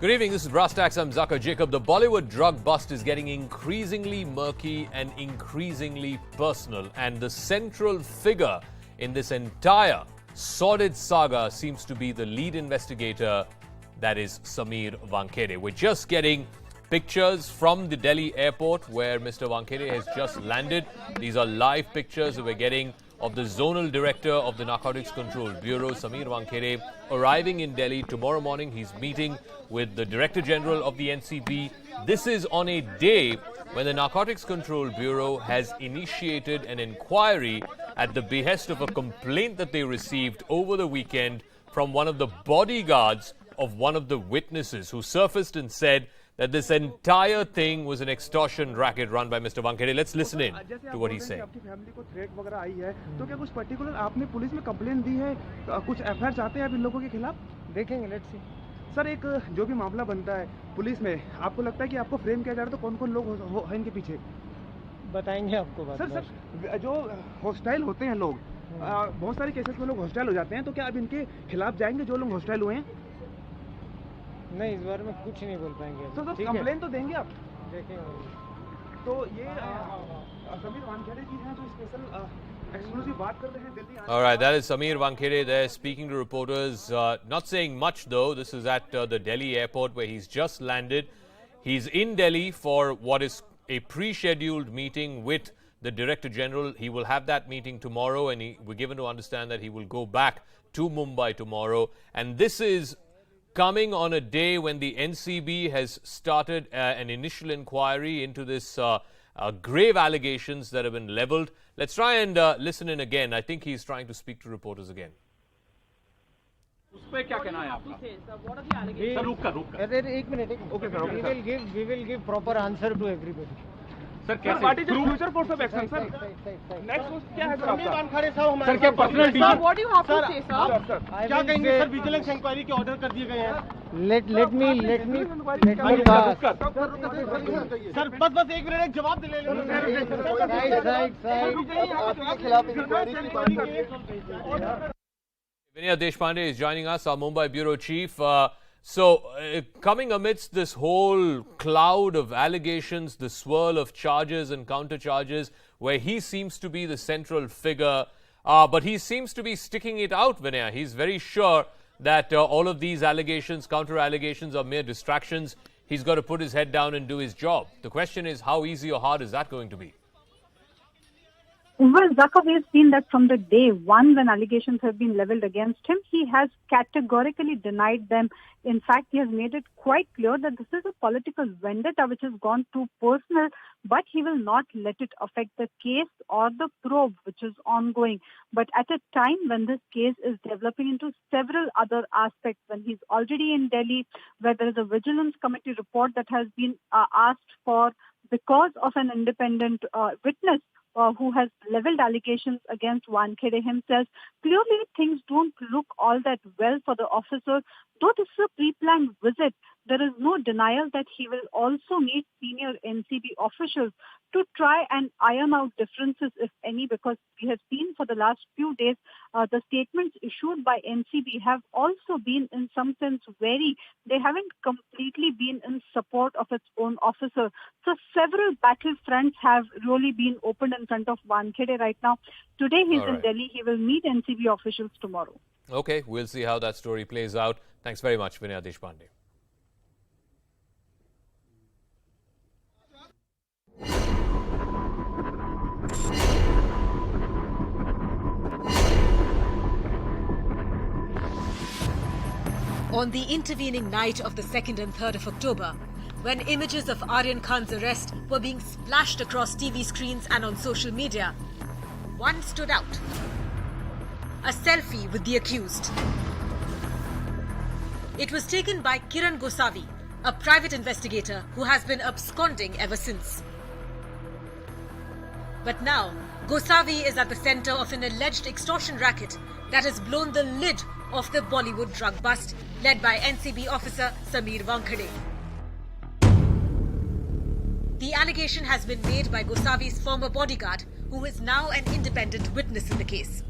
Good evening, this is Brass Tacks, I'm Zakir Jacob. The Bollywood drug bust is getting increasingly murky and increasingly personal. And the central figure in this entire sordid saga seems to be the lead investigator, that is Sameer Wankhede. We're just getting pictures from the Delhi airport where Mr. Wankhede has just landed. These are live pictures that we're getting of the zonal director of the Narcotics Control Bureau, Sameer Wankhede, arriving in Delhi tomorrow morning. He's meeting with the Director General of the NCB. This is on a day when the Narcotics Control Bureau has initiated an inquiry at the behest of a complaint that they received over the weekend from one of the bodyguards of one of the witnesses who surfaced and said that this entire thing was an extortion racket run by Mr. Wankhede. Let's listen in to what he's saying. आपकी family को threat वगैरह आई है तो क्या कुछ particular आपने police में complaint दी है कुछ एफआईआर चाहते हैं आप इन लोगों के खिलाफ देखेंगे लेट्स सी सर एक जो भी मामला बनता है पुलिस में आपको लगता है कि आपको फ्रेम किया जा रहा है तो कौन-कौन लोग हैं इनके पीछे बताएंगे आपको बात सर जो हॉस्टाइल होते हैं लोग बहुत सारे केसेस में लोग हॉस्टाइल हो जाते हैं तो क्या अब इनके खिलाफ जाएंगे जो लोग हॉस्टाइल हुए हैं नहीं इस बारे में कुछ नहीं बोल पाएंगे तो कंप्लेन तो देंगे आप देखेंगे तो ये समीर वानखेड़े जी हैं जो स्पेशल एक्सक्लूसिव बात कर रहे हैं Delhi All right, that is Sameer Wankhede there speaking to reporters. Not saying much though. This is at the Delhi airport where he's just landed. He's in Delhi for what is a pre-scheduled meeting with the Director General. He will have that meeting tomorrow, and we're given to understand that he will go back to Mumbai tomorrow. And this is coming on a day when the NCB has started an initial inquiry into this grave allegations that have been leveled. Let's try and listen in again. I think he's trying to speak to reporters again. उस पे क्या कहना है आपका? Sir रुक कर एक minute okay sir we will give proper answer to everybody. Sir क्या what is the future course of action sir next क्या है सर समीर वानखेड़े साहब हमारे सर क्या personal Sir, what do you have to say, sir? क्या कहेंगे sir vigilance inquiry के order कर दिए गए हैं let me सर बस एक मिनट एक जवाब दे ले आपके खिलाफ इंक्वायरी की Vinaya Deshpande is joining us, our Mumbai Bureau Chief. Coming amidst this whole cloud of allegations, the swirl of charges and counter-charges, where he seems to be the central figure, but he seems to be sticking it out, Vinaya. He's very sure that all of these allegations, counter-allegations are mere distractions. He's got to put his head down and do his job. The question is, how easy or hard is that going to be? Well, Zakir, we've seen that from the day one when allegations have been leveled against him, he has categorically denied them. In fact, he has made it quite clear that this is a political vendetta which has gone too personal, but he will not let it affect the case or the probe which is ongoing. But at a time when this case is developing into several other aspects, when he's already in Delhi, where there is a vigilance committee report that has been asked for because of an independent witness, who has leveled allegations against Wankhede himself. Clearly, things don't look all that well for the officer. Though this is a pre-planned visit, there is no denial that he will also meet senior NCB officials to try and iron out differences, if any, because we have seen for the last few days the statements issued by NCB have also been in some sense wary. They haven't completely been in support of its own officer. So several battle fronts have really been opened in front of Wankhede right now. Today he's in Delhi. He will meet NCB officials tomorrow. Okay, we'll see how that story plays out. Thanks very much, Vinaya Deshpande. On the intervening night of the 2nd and 3rd of October, when images of Aryan Khan's arrest were being splashed across TV screens and on social media, one stood out. A selfie with the accused. It was taken by Kiran Gosavi, a private investigator who has been absconding ever since. But now, Gosavi is at the center of an alleged extortion racket that has blown the lid off the Bollywood drug bust led by NCB officer Sameer Wankhede. The allegation has been made by Gosavi's former bodyguard, who is now an independent witness in the case.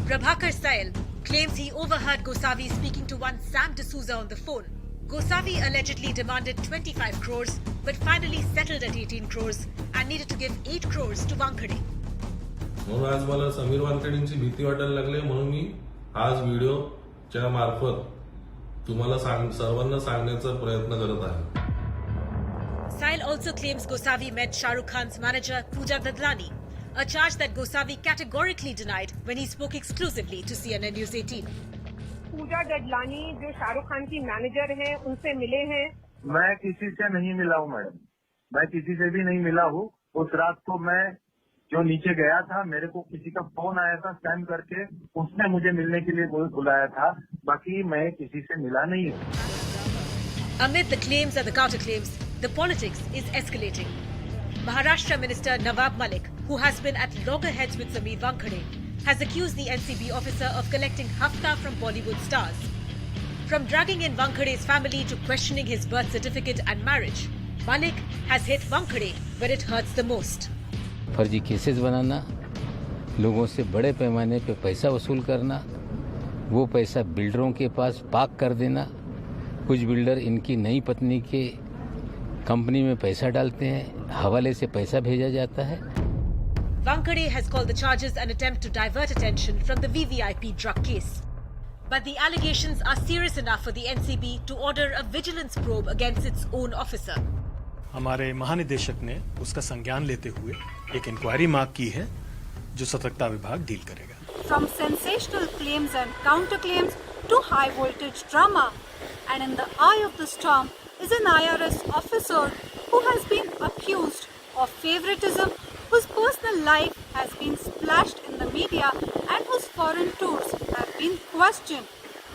Prabhakar Sail claims he overheard Gosavi speaking to one Sam D'Souza on the phone, Gosavi allegedly demanded 25 crores but finally settled at 18 crores and needed to give 8 crores to Wankhede. म्हणून आज मला समीर वानखेडेंची भीती वाटायला लागली म्हणून मी आज व्हिडिओच्या मार्फत तुम्हाला सर्वांना सांगण्याचा प्रयत्न करत आहे. Sahil also claims Gosavi met Shah Rukh Khan's manager Pooja Dadlani, a charge that Gosavi categorically denied when he spoke exclusively to CNN News 18. पूजा डडलानी जो शाहरुख खान की मैनेजर हैं उनसे मिले हैं? मैं किसी से नहीं मिला हूँ मैडम, मैं किसी से भी नहीं मिला हूँ. उस रात को मैं जो नीचे गया था मेरे को किसी का फोन आया था स्कैन करके, उसने मुझे मिलने के लिए बुलाया था, बाकी मैं किसी से मिला नहीं हूँ. Amid the claims and the counterclaims, the politics is escalating. Maharashtra Minister Nawab Malik, who has been at loggerheads with Sameer Wankhede, has accused the NCB officer of collecting hafta from Bollywood stars. From dragging in Wankhede's family to questioning his birth certificate and marriage, Malik has hit Wankhede where it hurts the most. फर्जी cases बनाना, लोगों से बड़े पैमाने पे पैसा वसूल करना, वो पैसा बिल्डरों के पास पार्क कर देना. कुछ बिल्डर इनकी नई पत्नी के कंपनी में पैसा डालते हैं, हवाले से पैसा भेजा जाता है. Wankhede has called the charges an attempt to divert attention from the VVIP drug case. But the allegations are serious enough for the NCB to order a vigilance probe against its own officer. हमारे महानिदेशक ने उसका संज्ञान लेते हुए एक inquiry मांग की है जो सतर्कता विभाग डील करेगा. From sensational claims and counterclaims to high voltage drama, and in the eye of the storm is an IRS officer who has been accused of favoritism, whose personal life has been splashed in the media and whose foreign tours have been questioned.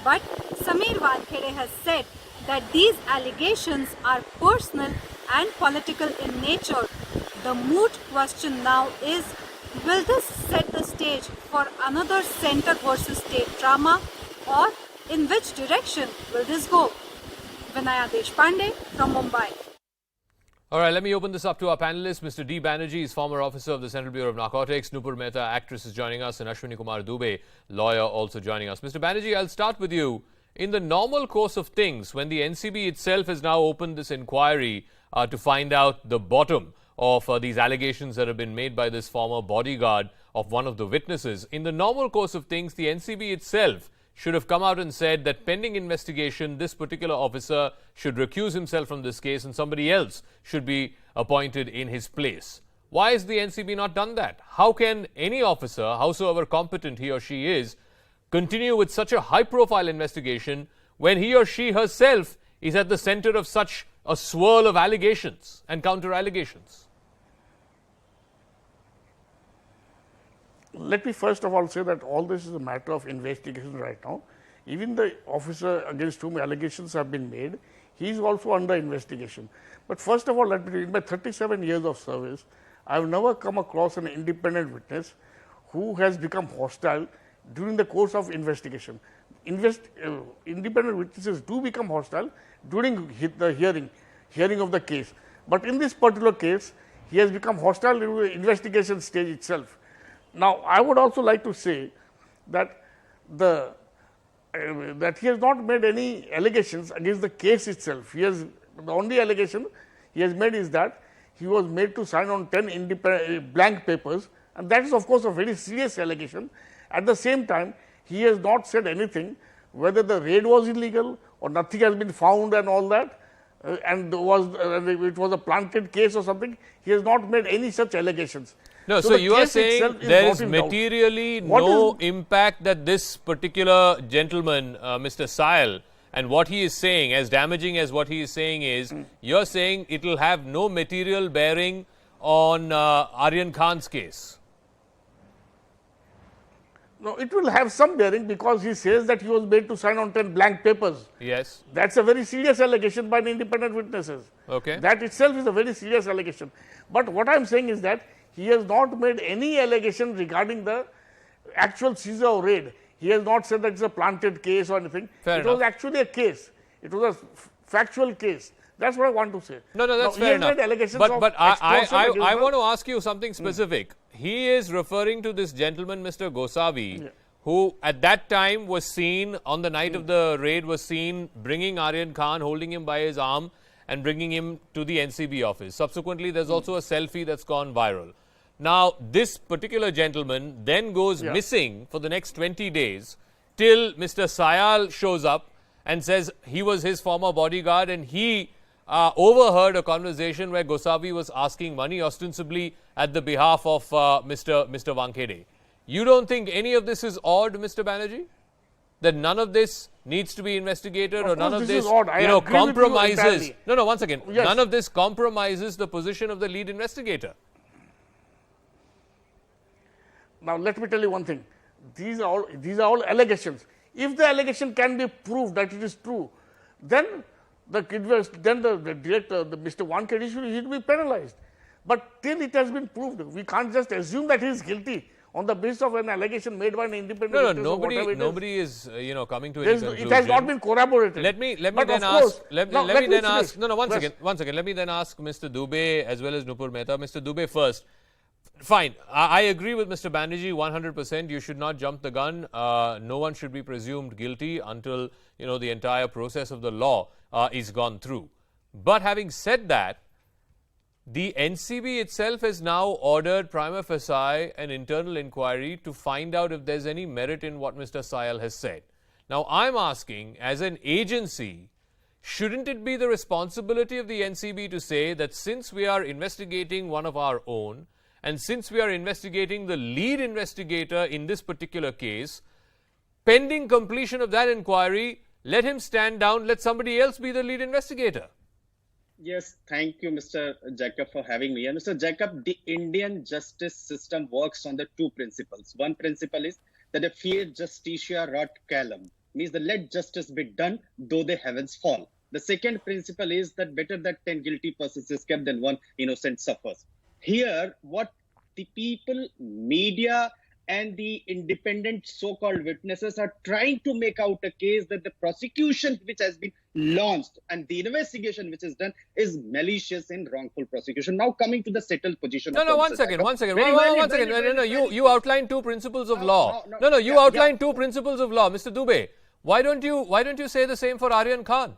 But Sameer Wankhede has said that these allegations are personal and political in nature. The moot question now is, will this set the stage for another center versus state drama, or in which direction will this go? Vinaya Deshpande from Mumbai. All right, let me open this up to our panelists. Mr. D. Banerjee is former officer of the Central Bureau of Narcotics. Nupur Mehta, actress, is joining us. And Ashwini Kumar Dubey, lawyer, also joining us. Mr. Banerjee, I'll start with you. In the normal course of things, when the NCB itself has now opened this inquiry to find out the bottom of these allegations that have been made by this former bodyguard of one of the witnesses, in the normal course of things, the NCB itself should have come out and said that pending investigation, this particular officer should recuse himself from this case and somebody else should be appointed in his place. Why has the NCB not done that? How can any officer, howsoever competent he or she is, continue with such a high-profile investigation when he or she herself is at the center of such a swirl of allegations and counter-allegations? Let me first of all say that all this is a matter of investigation right now. Even the officer against whom allegations have been made, he is also under investigation. But first of all, let me, in my 37 years of service, I have never come across an independent witness who has become hostile during the course of investigation. Independent witnesses do become hostile during the hearing of the case. But in this particular case, he has become hostile during the investigation stage itself. Now, I would also like to say that that he has not made any allegations against the case itself. The only allegation he has made is that he was made to sign on 10 blank papers, and that is of course a very serious allegation. At the same time, he has not said anything whether the raid was illegal or nothing has been found and all that, and it was a planted case or something. He has not made any such allegations. No, so you are saying there is materially no impact that this particular gentleman, Mr. Sahil, and what he is saying, as damaging as what he is saying is, you are saying it will have no material bearing on Aryan Khan's case. No, it will have some bearing because he says that he was made to sign on 10 blank papers. Yes. That's a very serious allegation by the independent witnesses. Okay. That itself is a very serious allegation. But what I am saying is that he has not made any allegation regarding the actual seizure or raid. He has not said that it's a planted case or anything. Fair enough. Was actually a case. It was a factual case. That's what I want to say. No, that's fair enough. But I want to ask you something specific. He is referring to this gentleman, Mr. Gosavi, who at that time was seen, on the night of the raid, was seen bringing Aryan Khan, holding him by his arm and bringing him to the NCB office. Subsequently, there's also a selfie that's gone viral. Now, this particular gentleman then goes missing for the next 20 days till Mr. Sayal shows up and says he was his former bodyguard, and he overheard a conversation where Gosavi was asking money ostensibly at the behalf of Mr. Wankhede. You don't think any of this is odd, Mr. Banerjee? That none of this needs to be investigated, or none of this, compromises. No, one second. Yes. None of this compromises the position of the lead investigator. Now, let me tell you one thing. These are all allegations. If the allegation can be proved that it is true, then the director, Mr. Wankhede, should be penalized. But till it has been proved, we can't just assume that he is guilty on the basis of an allegation made by an independent witness. Nobody is coming to any conclusion. It has not been corroborated. Let me then ask. Let me ask. One second. Let me then ask Mr. Dubey as well as Nupur Mehta. Mr. Dubey first. Fine. I agree with Mr. Banerjee 100%. You should not jump the gun. No one should be presumed guilty until the entire process of the law is gone through. But having said that, the NCB itself has now ordered prima facie an internal inquiry to find out if there's any merit in what Mr. Sayal has said. Now, I'm asking, as an agency, shouldn't it be the responsibility of the NCB to say that since we are investigating one of our own, and since we are investigating the lead investigator in this particular case, pending completion of that inquiry, let him stand down, let somebody else be the lead investigator? Yes, thank you, Mr. Jacob, for having me. And Mr. Jacob, the Indian justice system works on the two principles. One principle is that a fiat justitia rot caelum, means that let justice be done, though the heavens fall. The second principle is that better that 10 guilty persons is kept than one innocent suffers. Here, what the people, media, and the independent so-called witnesses are trying to make out a case that the prosecution which has been launched and the investigation which is done is malicious and wrongful prosecution. Now coming to the settled position. One second. You outlined two principles of law. You outlined two principles of law. Mr. Dubey, why don't you say the same for Aryan Khan?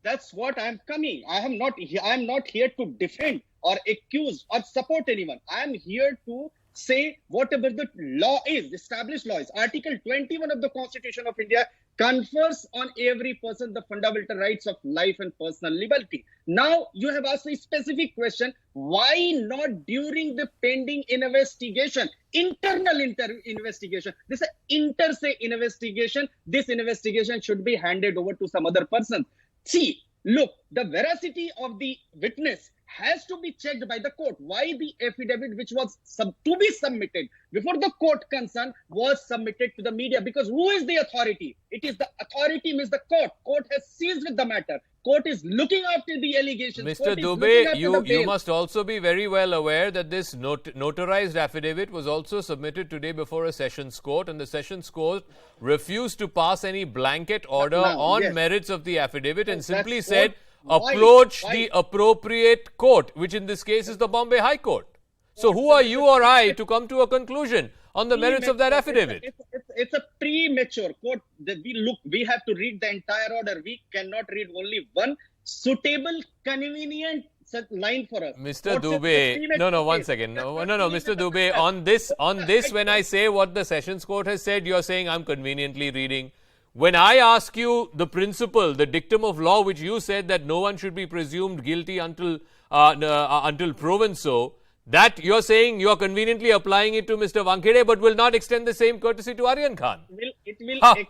That's what I am coming. I am not here to defend or accuse or support anyone. I am here to say whatever the law is, established law is. Article 21 of the Constitution of India confers on every person the fundamental rights of life and personal liberty. Now, you have asked a specific question, why not during the pending investigation, internal investigation? This is inter se investigation. This investigation should be handed over to some other person. See, look, the veracity of the witness has to be checked by the court. Why the affidavit which was to be submitted before the court concern was submitted to the media? Because who is the authority? It is the authority, means the court. Court has seized with the matter. Court is looking after the allegations. Mr. Dubey, you must also be very well aware that this notarized affidavit was also submitted today before a sessions court, and the sessions court refused to pass any blanket order on merits of the affidavit and simply said, approach the appropriate court, which in this case is the Bombay High Court. So who are you or I to come to a conclusion on the merits of that affidavit? It's a premature court. We have to read the entire order. We cannot read only one suitable, convenient line for us. Mr. Dubey, one second. Mr. Dubey, on this, when I say what the Sessions Court has said, you're saying I'm conveniently reading. When I ask you the principle, the dictum of law, which you said that no one should be presumed guilty until proven so, that you're saying you're conveniently applying it to Mr. Wankhede, but will not extend the same courtesy to Aryan Khan. It will extend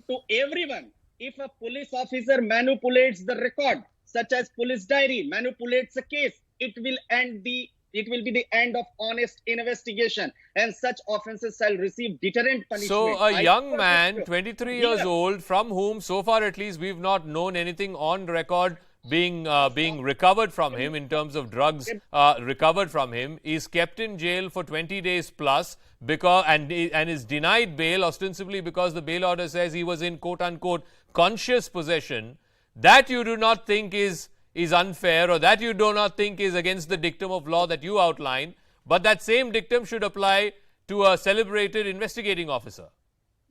to everyone. If a police officer manipulates the record, such as police diary, manipulates a case, it will be the end of honest investigation, and such offences shall receive deterrent punishment. So a young man, 23 years old, from whom so far at least we've not known anything on record being recovered from him in terms of drugs recovered from him, is kept in jail for 20 days plus and is denied bail ostensibly because the bail order says he was in quote-unquote conscious possession. That you do not think is unfair, or that you do not think is against the dictum of law that you outline, but that same dictum should apply to a celebrated investigating officer.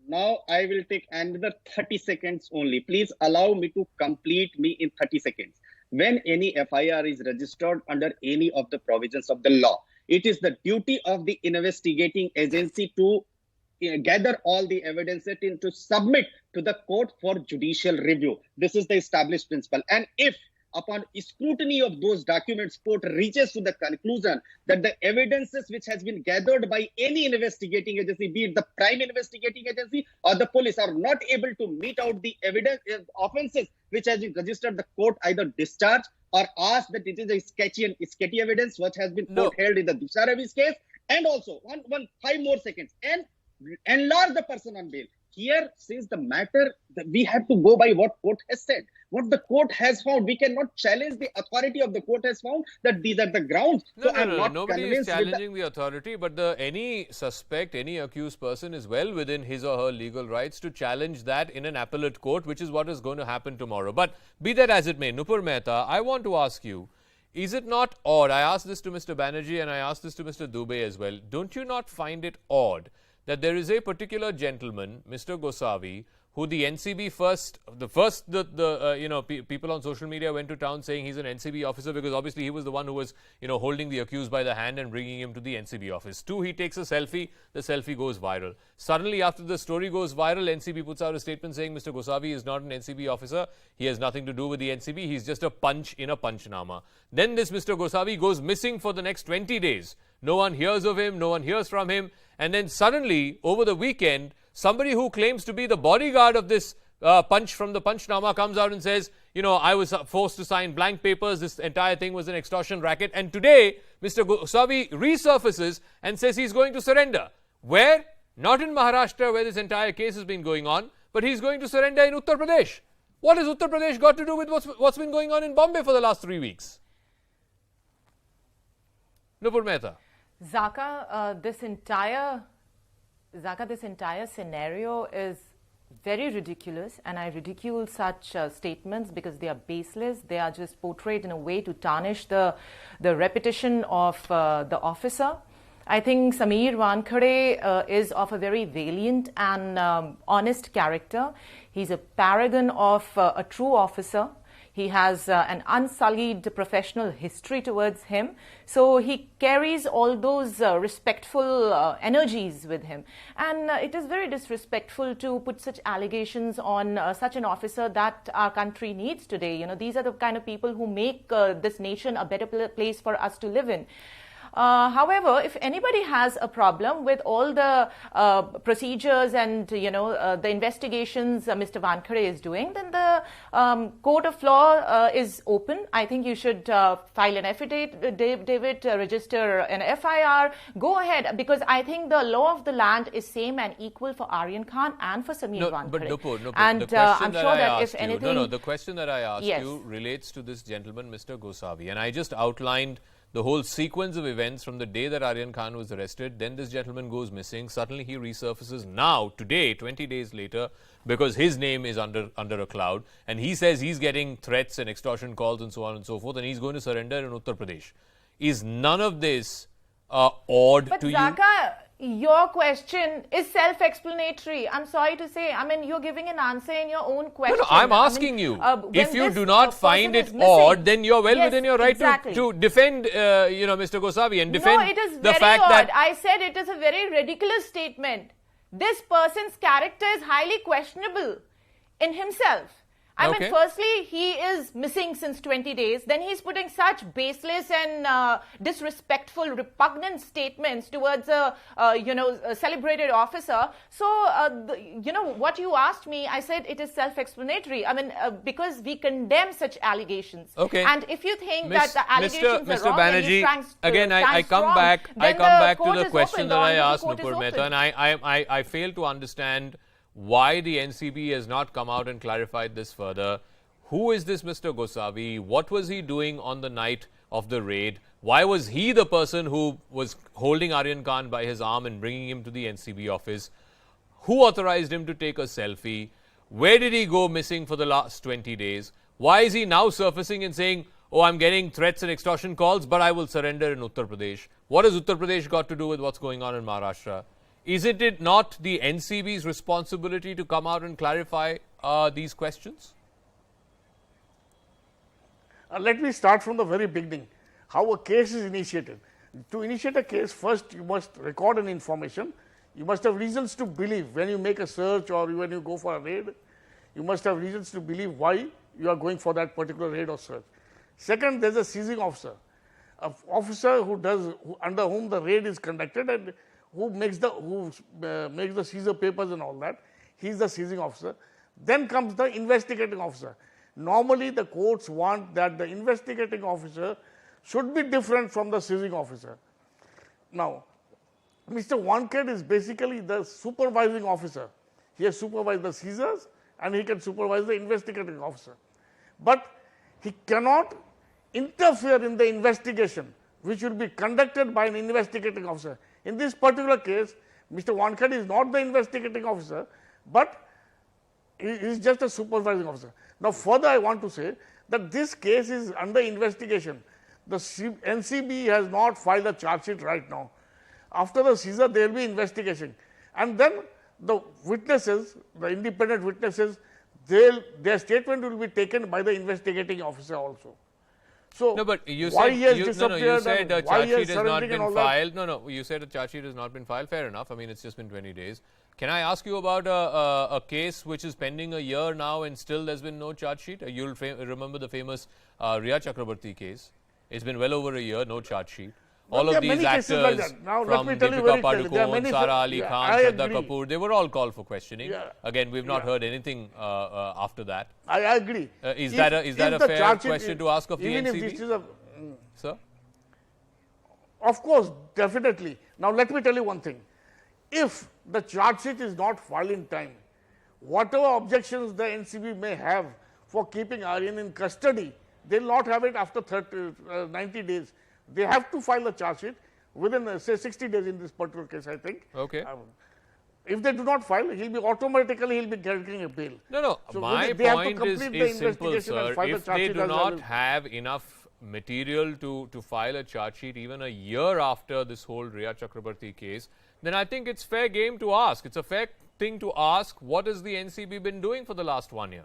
Now I will take another 30 seconds only. Please allow me to complete me in 30 seconds. When any FIR is registered under any of the provisions of the law, it is the duty of the investigating agency to gather all the evidence and to submit to the court for judicial review. This is the established principle. And if upon scrutiny of those documents, court reaches to the conclusion that the evidences which has been gathered by any investigating agency, be it the prime investigating agency or the police, are not able to meet out the evidence offences which has been registered, the court either discharge or ask that it is a sketchy evidence which has been court held in the Disha Ravi's case. And also, 5 more seconds, and enlarge the person on bail. Here, since the matter, we have to go by what court has said, what the court has found. We cannot challenge the authority of the court has found that these are the grounds. Nobody is challenging the authority, but any suspect, any accused person is well within his or her legal rights to challenge that in an appellate court, which is what is going to happen tomorrow. But be that as it may, Nupur Mehta, I want to ask you, is it not odd? I asked this to Mr. Banerjee and I asked this to Mr. Dubey as well. Don't you not find it odd that there is a particular gentleman, Mr. Gosavi, who the NCB people on social media went to town saying he's an NCB officer because obviously he was the one who was, holding the accused by the hand and bringing him to the NCB office. 2, he takes a selfie, the selfie goes viral. Suddenly, after the story goes viral, NCB puts out a statement saying Mr. Gosavi is not an NCB officer. He has nothing to do with the NCB. He's just a punch in a punchnama. Then this Mr. Gosavi goes missing for the next 20 days. No one hears of him, no one hears from him. And then suddenly, over the weekend, somebody who claims to be the bodyguard of this punch from the punchnama comes out and says, I was forced to sign blank papers. This entire thing was an extortion racket. And today, Mr. Gosavi resurfaces and says he's going to surrender. Where? Not in Maharashtra, where this entire case has been going on, but he's going to surrender in Uttar Pradesh. What has Uttar Pradesh got to do with what's been going on in Bombay for the last 3 weeks? Nupur Mehta. Zaka, this entire scenario is very ridiculous, and I ridicule such statements because they are baseless. They are just portrayed in a way to tarnish the reputation of the officer. I think Sameer Wankhede is of a very valiant and honest character. He's a paragon of a true officer. He has an unsullied professional history towards him. So he carries all those respectful energies with him. And it is very disrespectful to put such allegations on such an officer that our country needs today. These are the kind of people who make this nation a better place for us to live in. However, if anybody has a problem with all the procedures and, the investigations Mr. Wankhede is doing, then the court of law is open. I think you should file an affidavit, register an FIR, go ahead, because I think the law of the land is same and equal for Aryan Khan and for Sameer Wankhede. But Nupur, and I'm sure that if anything... the question that I asked you relates to this gentleman, Mr. Gosavi, and I just outlined the whole sequence of events from the day that Aryan Khan was arrested. Then this gentleman goes missing. Suddenly he resurfaces now, today, 20 days later, because his name is under a cloud. And he says he's getting threats and extortion calls and so on and so forth. And he's going to surrender in Uttar Pradesh. Is none of this odd to you? Your question is self-explanatory. I'm sorry to say. I mean, you're giving an answer in your own question. No, I'm asking you. If you do not find it odd, then you're well within your right to defend, Mr. Gosavi and defend it is the very fact odd. that... I said it is a very ridiculous statement. This person's character is highly questionable in himself. I mean, firstly, he is missing since 20 days. Then he's putting such baseless and disrespectful, repugnant statements towards a celebrated officer. So, what you asked me, I said it is self-explanatory. I mean, because we condemn such allegations. Okay. And if you think that the allegations are wrong, Banerjee, again, I come back to the question that I asked Nupur Mehta, and I fail to understand why the NCB has not come out and clarified this further. Who is this Mr. Gosavi? What was he doing on the night of the raid? Why was he the person who was holding Aryan Khan by his arm and bringing him to the NCB office? Who authorized him to take a selfie? Where did he go missing for the last 20 days? Why is he now surfacing and saying, oh, I'm getting threats and extortion calls, but I will surrender in Uttar Pradesh? What has Uttar Pradesh got to do with what's going on in Maharashtra? Isn't it not the NCB's responsibility to come out and clarify these questions? Let me start from the very beginning. How a case is initiated. To initiate a case, first you must record an information. You must have reasons to believe when you make a search or when you go for a raid. You must have reasons to believe why you are going for that particular raid or search. Second, there is a seizing officer. An officer under whom the raid is conducted and who makes the seizure papers and all that. He is the seizing officer. Then comes the investigating officer. Normally, the courts want that the investigating officer should be different from the seizing officer. Now, Mr. Wankhede is basically the supervising officer. He has supervised the seizures and he can supervise the investigating officer. But he cannot interfere in the investigation which will be conducted by an investigating officer. In this particular case, Mr. Wankhede is not the investigating officer, but he is just a supervising officer. Now, further I want to say that this case is under investigation. The NCB has not filed a charge sheet right now. After the seizure, there will be investigation. And then the witnesses, the independent witnesses, their statement will be taken by the investigating officer also. So, no, but you why said, he has disappeared, you said a charge sheet has not surrendered and been all that? filed. No, you said a charge sheet has not been filed. Fair enough. I mean, it's just been 20 days. Can I ask you about a case which is pending a year now and still there's been no charge sheet? You'll remember the famous Riya Chakrabarti case. It's been well over a year, no charge sheet. All of these actors like now, from Deepika Padukone, Sara Ali Khan, Shraddha Kapoor, they were all called for questioning. Yeah. Again, we've not heard anything after that. I agree. Is that a fair question to ask of the NCB? If this is Sir? Of course, definitely. Now, let me tell you one thing. If the charge sheet is not filed in time, whatever objections the NCB may have for keeping Aryan in custody, they will not have it after 90 days. They have to file a charge sheet within, say, 60 days in this particular case, I think. Okay. If they do not file, he'll be getting a bail. No. So my point is simple, sir. If they do not have enough material to file a charge sheet even a year after this whole Riya Chakrabarti case, then I think it's fair game to ask. It's a fair thing to ask, what has the NCB been doing for the last 1 year?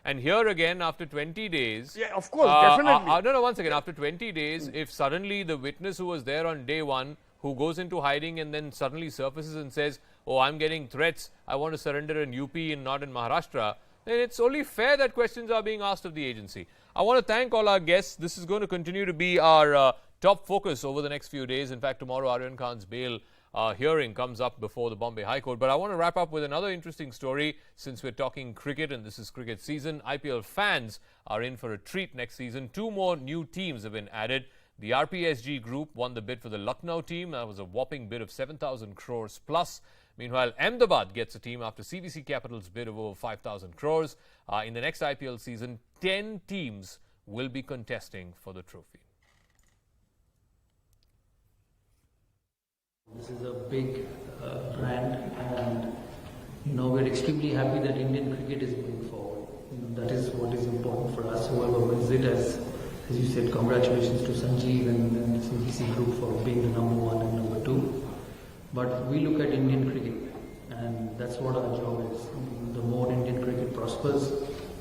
And here again, after 20 days... Yeah, of course, definitely. No, once again, after 20 days, if suddenly the witness who was there on day one, who goes into hiding and then suddenly surfaces and says, oh, I'm getting threats, I want to surrender in UP and not in Maharashtra, then it's only fair that questions are being asked of the agency. I want to thank all our guests. This is going to continue to be our top focus over the next few days. In fact, tomorrow, Aryan Khan's bail hearing comes up before the Bombay High Court. But I want to wrap up with another interesting story since we're talking cricket and this is cricket season. IPL fans are in for a treat next season. 2 more new teams have been added. The RPSG group won the bid for the Lucknow team. That was a whopping bid of 7,000 crores plus. Meanwhile, Ahmedabad gets a team after CVC Capital's bid of over 5,000 crores. In the next IPL season, 10 teams will be contesting for the trophy. This is a big brand, and we're extremely happy that Indian cricket is moving forward. That is what is important for us. Whoever wins it, as you said, congratulations to Sanjeev and the CVC group for being the #1 and #2. But we look at Indian cricket, and that's what our job is. The more Indian cricket prospers,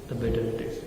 the better it is.